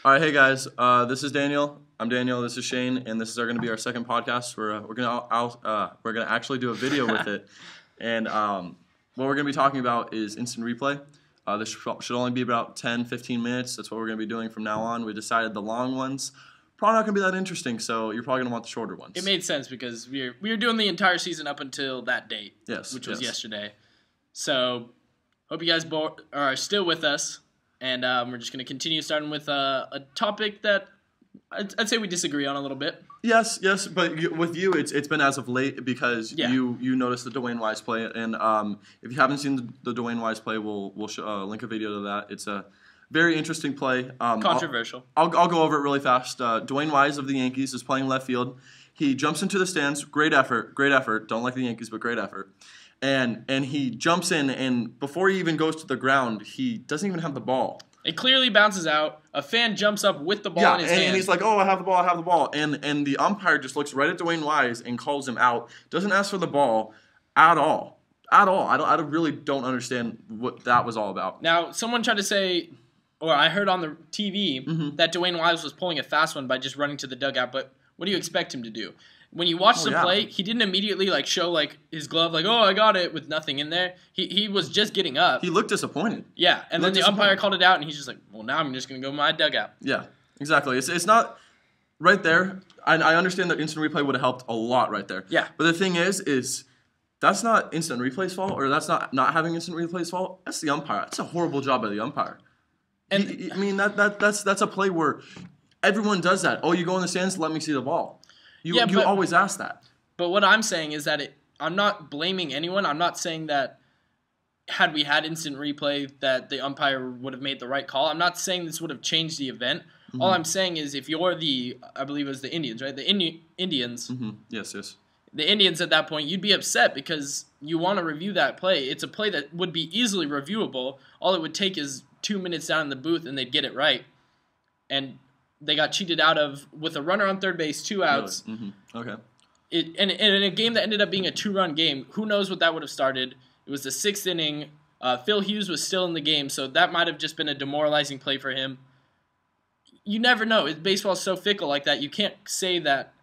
All right, hey guys. This is Daniel. I'm Daniel. This is Shane, and this is going to be our second podcast. We're gonna actually do a video with it, and what we're gonna be talking about is instant replay. This should only be about 10, 15 minutes. That's what we're gonna be doing from now on. We decided the long ones probably not gonna be that interesting, so you're probably gonna want the shorter ones. It made sense because we were doing the entire season up until that date, which was yesterday. So hope you guys are still with us. And we're just going to continue starting with a topic that I'd say we disagree on a little bit. Yes, but with you, it's been as of late because you noticed the Dwayne Wise play, and if you haven't seen the Dwayne Wise play, we'll link a video to that. It's a very interesting play. Controversial. I'll go over it really fast. Dwayne Wise of the Yankees is playing left field. He jumps into the stands. Great effort. Don't like the Yankees, but great effort. And he jumps in, and before he even goes to the ground, he doesn't even have the ball. It clearly bounces out. A fan jumps up with the ball in his hand. And he's like, oh, I have the ball. And the umpire just looks right at Dwayne Wise and calls him out. Doesn't ask for the ball at all. I really don't understand what that was all about. Now, someone tried to say, or I heard on the TV, that Dwayne Wise was pulling a fast one by just running to the dugout, but what do you expect him to do? When you watch the play, he didn't immediately show his glove oh, I got it, with nothing in there. He was just getting up. He looked disappointed. Yeah, and then the umpire called it out, and he's just like, well, now I'm just going to go my dugout. Yeah, exactly. It's not right there. I understand that instant replay would have helped a lot right there. Yeah. But the thing is that's not instant replay's fault, or that's not having instant replay's fault. That's the umpire. That's a horrible job by the umpire. And I mean, that's a play where everyone does that. Oh, you go in the stands, let me see the ball. You always ask that. But what I'm saying is that I'm not blaming anyone. I'm not saying that had we had instant replay that the umpire would have made the right call. I'm not saying this would have changed the event. Mm-hmm. All I'm saying is if you're I believe it was the Indians, right? The Indians. Mm-hmm. Yes. The Indians at that point, you'd be upset because you want to review that play. It's a play that would be easily reviewable. All it would take is 2 minutes down in the booth and they'd get it right. And they got cheated out of with a runner on third base, 2 outs. Really? Mm-hmm. Okay. And in a game that ended up being a 2-run game, who knows what that would have started. It was the 6th inning. Phil Hughes was still in the game, so that might have just been a demoralizing play for him. You never know. Baseball is so fickle like that. You can't say that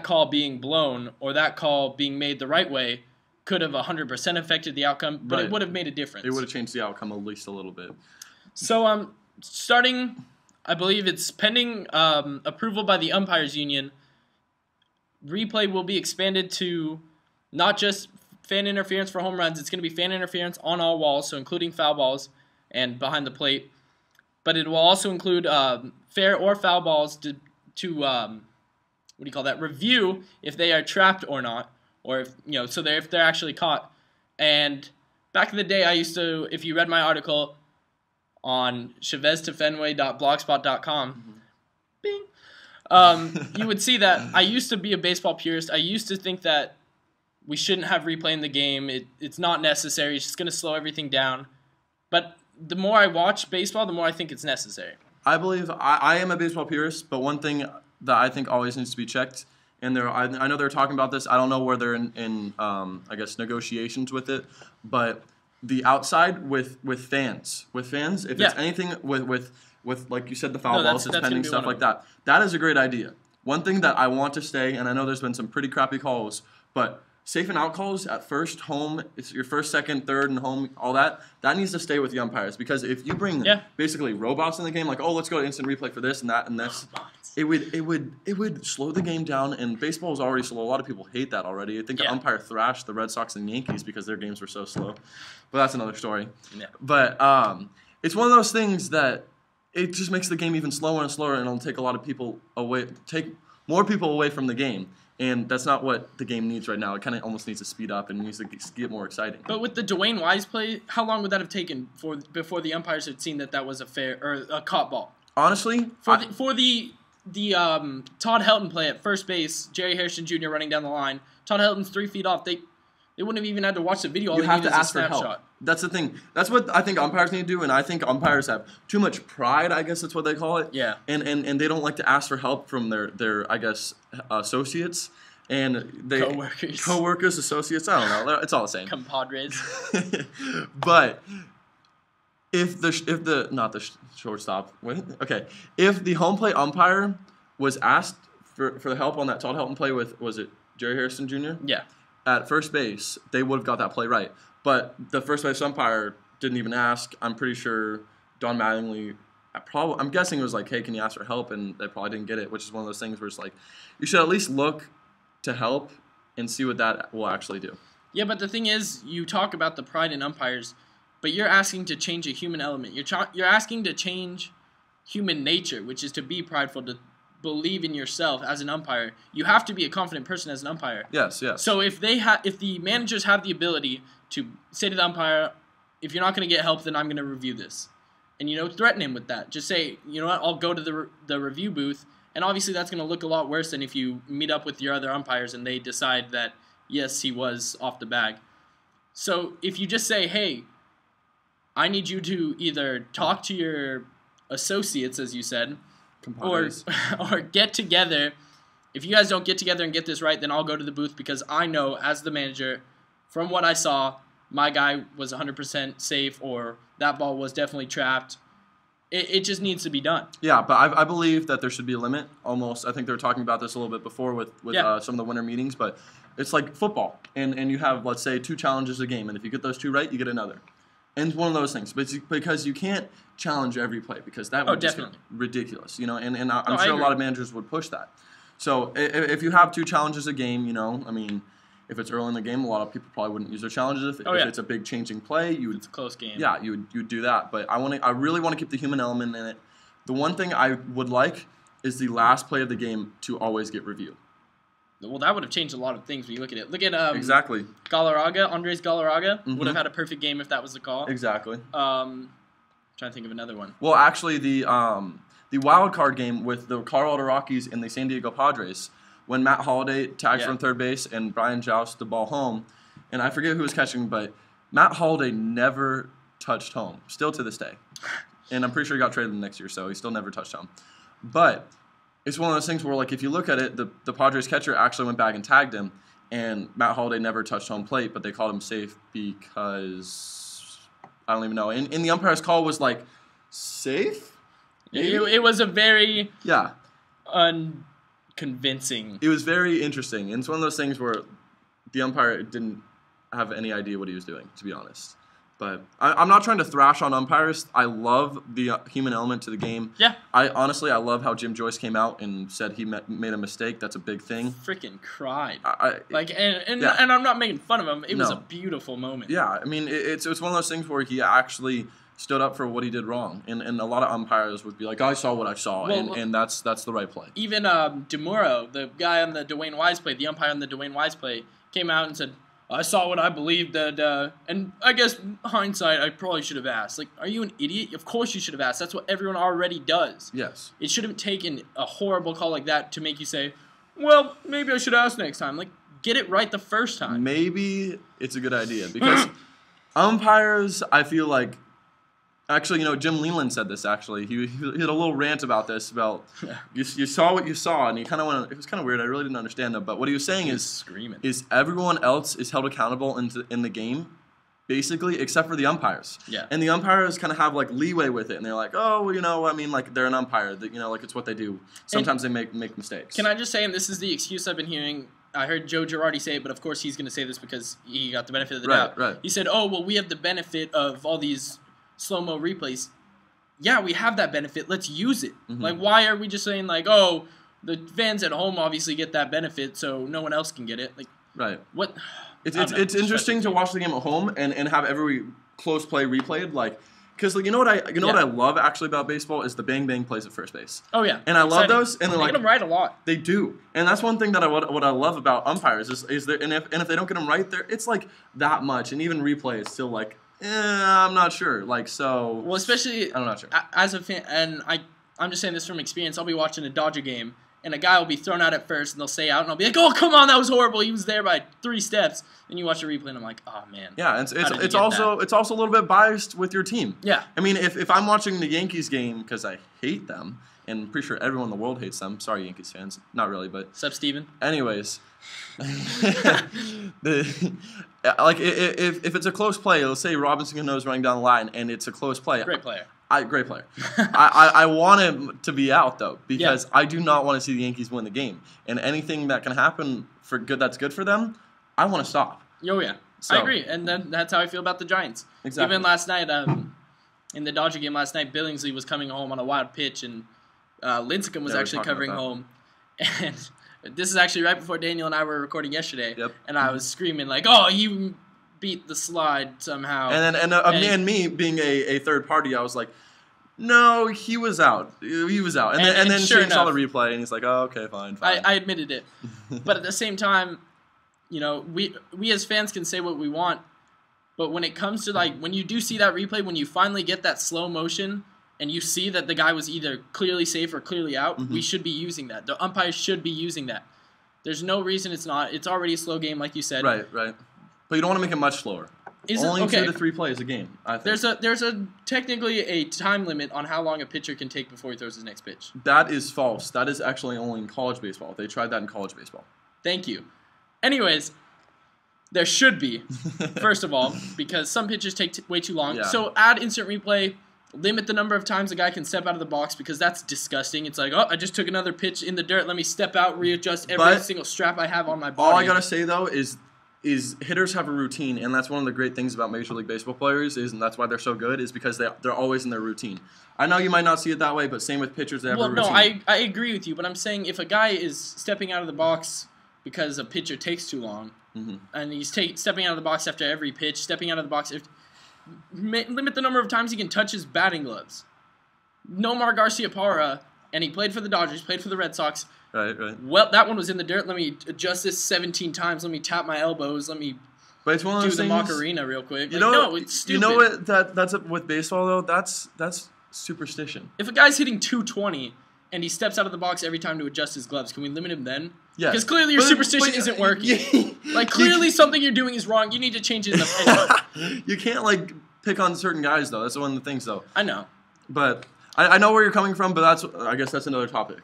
call being blown or that call being made the right way could have 100% affected the outcome, but it would have made a difference. It would have changed the outcome at least a little bit. So starting, I believe it's pending approval by the umpires union. Replay will be expanded to not just fan interference for home runs. It's going to be fan interference on all walls, so including foul balls and behind the plate. But it will also include fair or foul balls to review if they are trapped or not, or if they're actually caught. And back in the day, I used to, if you read my article on chaveztofenway.blogspot.com, bing, you would see that I used to be a baseball purist. I used to think that we shouldn't have replay in the game. It's not necessary. It's just going to slow everything down. But the more I watch baseball, the more I think it's necessary. I believe I am a baseball purist, but one thing that I think always needs to be checked, and I know they're talking about this. I don't know where they're in I guess negotiations with it, but the outside with fans, if it's anything with like you said, the foul balls, suspending stuff like that. That is a great idea. One thing that I want to stay, and I know there's been some pretty crappy calls, but safe and out calls at first, home, it's your first, second, third, and home, all that needs to stay with the umpires. Because if you bring basically robots in the game, let's go to instant replay for this and that and this, it would slow the game down. And baseball is already slow. A lot of people hate that already. I think the umpire thrashed the Red Sox and Yankees because their games were so slow. But that's another story. Yeah. But it's one of those things that it just makes the game even slower and slower, and it'll take more people away from the game. And that's not what the game needs right now. It kind of almost needs to speed up and needs to get more exciting. But with the Dwayne Wise play, how long would that have taken before the umpires had seen that was a fair or a caught ball? Honestly, for the Todd Helton play at first base, Jerry Harrison Jr. running down the line. Todd Helton's 3 feet off. They wouldn't have even had to watch the video. All you have to ask for help. That's the thing. That's what I think umpires need to do, and I think umpires have too much pride, I guess that's what they call it. Yeah. And they don't like to ask for help from their I guess, associates. And co-workers, associates, I don't know. It's all the same. Compadres. But if the not the shortstop, okay, if the home plate umpire was asked for the help on that Todd Helton play with, was it Jerry Harrison Jr.? Yeah. At first base, they would have got that play right. But the first base umpire didn't even ask. I'm pretty sure Don Mattingly, I'm guessing it was like, hey, can you ask for help? And they probably didn't get it, which is one of those things where it's like, you should at least look to help and see what that will actually do. Yeah, but the thing is, you talk about the pride in umpires, but you're asking to change a human element. You're asking to change human nature, which is to be prideful, to believe in yourself as an umpire. You have to be a confident person as an umpire. Yes. So if the managers have the ability to say to the umpire, if you're not going to get help, then I'm going to review this. And, threaten him with that. Just say, you know what, I'll go to the review booth. And obviously that's going to look a lot worse than if you meet up with your other umpires and they decide that, yes, he was off the bag. So if you just say, hey, I need you to either talk to your associates, as you said, or get together. If you guys don't get together and get this right, then I'll go to the booth because I know as the manager, from what I saw, my guy was 100% safe or that ball was definitely trapped. It just needs to be done. Yeah, but I believe that there should be a limit. Almost, I think they were talking about this a little bit before with some of the winter meetings, but it's like football, and you have, let's say, 2 challenges a game, and if you get those 2 right, you get another. And it's one of those things, but because you can't challenge every play because that would just be ridiculous, and I'm sure a lot of managers would push that. So if you have 2 challenges a game, I mean, if it's early in the game, a lot of people probably wouldn't use their challenges. If it's a big changing play, it's a close game. Yeah, you would do that. But I really want to keep the human element in it. The one thing I would like is the last play of the game to always get reviewed. Well, that would have changed a lot of things when you look at it. Look at exactly. Galarraga, Andres Galarraga would have had a perfect game if that was the call. Exactly. Trying to think of another one. Well, actually, the wild card game with the Colorado Rockies and the San Diego Padres, when Matt Holliday tagged from third base and Brian jousted the ball home, and I forget who was catching, but Matt Holliday never touched home, still to this day. And I'm pretty sure he got traded the next year, so he still never touched home. But it's one of those things where, like, if you look at it, the Padres catcher actually went back and tagged him, and Matt Holliday never touched home plate, but they called him safe because I don't even know. And the umpire's call was, like, safe? It was a very unconvincing. It was very interesting. And it's one of those things where the umpire didn't have any idea what he was doing, to be honest. But I'm not trying to thrash on umpires. I love the human element to the game. Yeah. I love how Jim Joyce came out and said he made a mistake. That's a big thing. Freaking cried. And I'm not making fun of him. It was a beautiful moment. Yeah. I mean, it's one of those things where he actually stood up for what he did wrong. And a lot of umpires would be like, I saw what I saw, and that's the right play. Even DeMuro, the guy on the Dwayne Wise play, the umpire on the Dwayne Wise play, came out and said, I saw what I believed, and I guess hindsight, I probably should have asked. Like, are you an idiot? Of course you should have asked. That's what everyone already does. Yes. It should have taken a horrible call like that to make you say, well, maybe I should ask next time. Like, get it right the first time. Maybe it's a good idea because umpires, I feel like, actually, Jim Leland said this, actually. He had a little rant about this, you saw what you saw, and he kind of went, it was kind of weird. I really didn't understand it, but what he was saying is everyone else is held accountable in the game, basically, except for the umpires. Yeah. And the umpires kind of have, like, leeway with it, and they're like, oh, I mean, like, they're an umpire. Like, it's what they do. Sometimes they make mistakes. Can I just say, and this is the excuse I've been hearing, I heard Joe Girardi say it, but of course he's going to say this because he got the benefit of the doubt. Right. He said, oh, well, we have the benefit of all these slow-mo replays. Yeah, we have that benefit. Let's use it. Mm-hmm. Like, why are we just saying, like, oh, the fans at home obviously get that benefit, so no one else can get it? Like, right. What? It's interesting to watch the game at home and have every close play replayed, like, because what I love actually about baseball is the bang bang plays at first base. Oh yeah, and I love those. And they get them right a lot. They do, and that's one thing that what I love about umpires is there. And if they don't get them right, there it's like that much, and even replay is still like. I'm not sure. Like, so. Well, especially I'm not sure. As a fan, and I'm just saying this from experience. I'll be watching a Dodger game, and a guy will be thrown out at first, and they'll say out, and I'll be like, oh, come on, that was horrible. He was there by 3 steps. And you watch the replay, and I'm like, oh, man. Yeah, it's also a little bit biased with your team. Yeah. I mean, if I'm watching the Yankees game because I hate them, and I'm pretty sure everyone in the world hates them. Sorry, Yankees fans. Not really, but... What's up, Steven? Anyways. If it's a close play, let's say Robinson Cano is running down the line, and it's a close play. Great player. Great player. I want him to be out, though, because I do not want to see the Yankees win the game. And anything that can happen that's good for them, I want to stop. Oh, yeah. So, I agree. And that's how I feel about the Giants. Exactly. Even last night, in the Dodger game last night, Billingsley was coming home on a wild pitch, and Lincecum was actually covering home. And this is actually right before Daniel and I were recording yesterday. Yep. And I was screaming like, "Oh, he beat the slide somehow." And me being a third party, I was like, "No, he was out. He was out." And then sure Shane saw the replay, and he's like, "Oh, okay, fine." I admitted it, but at the same time, you know, we as fans can say what we want, but when it comes to when you do see that replay, when you finally get that slow motion. And you see that the guy was either clearly safe or clearly out, we should be using that. The umpires should be using that. There's no reason it's not. It's already a slow game, like you said. Right. But you don't want to make it much slower. Only 2 to 3 plays a game, I think. There's technically a time limit on how long a pitcher can take before he throws his next pitch. That is false. That is actually only in college baseball. They tried that in college baseball. Thank you. Anyways, there should be, first of all, because some pitchers take way too long. Yeah. So add instant replay. Limit the number of times a guy can step out of the box because that's disgusting. It's like, oh, I just took another pitch in the dirt. Let me step out, readjust every single strap I have on my body. All I gotta say though is hitters have a routine, and that's one of the great things about Major League Baseball players and that's why they're so good is because they're always in their routine. I know you might not see it that way, but same with pitchers, they have a routine. Well, no, I agree with you, but I'm saying if a guy is stepping out of the box because a pitcher takes too long, and he's stepping out of the box after every pitch, stepping out of the box. Limit the number of times he can touch his batting gloves. Nomar Garciaparra, and he played for the Dodgers, played for the Red Sox. Right. Well, that one was in the dirt. Let me adjust this 17 times. Let me tap my elbows. Let me but it's one of those do the things, Macarena real quick. No, it's stupid. You know what? That's with baseball though. That's superstition. If a guy's hitting 220 and he steps out of the box every time to adjust his gloves, can we limit him then? Yeah. Because clearly your superstition isn't working. Clearly something you're doing is wrong. You need to change it in the You can't pick on certain guys though. That's one of the things though. I know. But I know where you're coming from, but I guess that's another topic.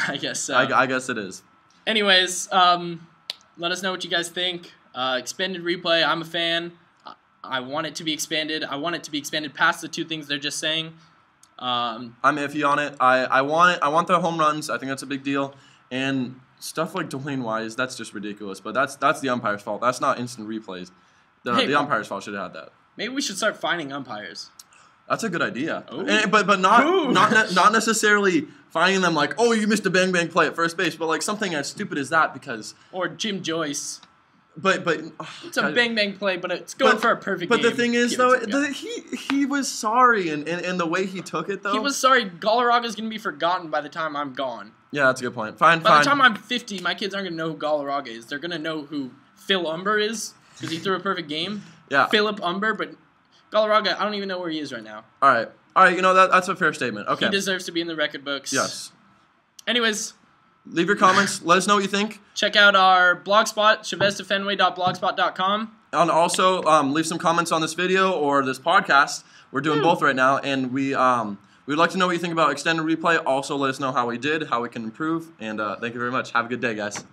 I guess so. I guess it is. Anyways, let us know what you guys think. Expanded replay, I'm a fan. I want it to be expanded. I want it to be expanded past the 2 things they're just saying. I'm iffy on it. I want the home runs. I think that's a big deal. And stuff like Dwayne Wise, that's just ridiculous. But that's the umpire's fault. That's not instant replays. The umpire's fault should have had that. Maybe we should start fining umpires. That's a good idea. Ooh. But not necessarily fining them like, oh, you missed a bang bang play at first base, but something as stupid as that because. Or Jim Joyce. But it's a bang bang play, but it's going for a perfect game. But the thing is though, he was sorry and the way he took it though. He was sorry. Galarraga's gonna be forgotten by the time I'm gone. Yeah, that's a good point. Fine. By the time I'm 50, my kids aren't gonna know who Galarraga is. They're gonna know who Phil Umber is because he threw a perfect game. Yeah. Philip Umber, but Galarraga, I don't even know where he is right now. All right. You know that's a fair statement. Okay. He deserves to be in the record books. Yes. Anyways. Leave your comments. Let us know what you think. Check out our blogspot, ChavezToFenway.blogspot.com. And also, leave some comments on this video or this podcast. We're doing both right now, and we'd like to know what you think about extended replay. Also, let us know how we did, how we can improve, and thank you very much. Have a good day, guys.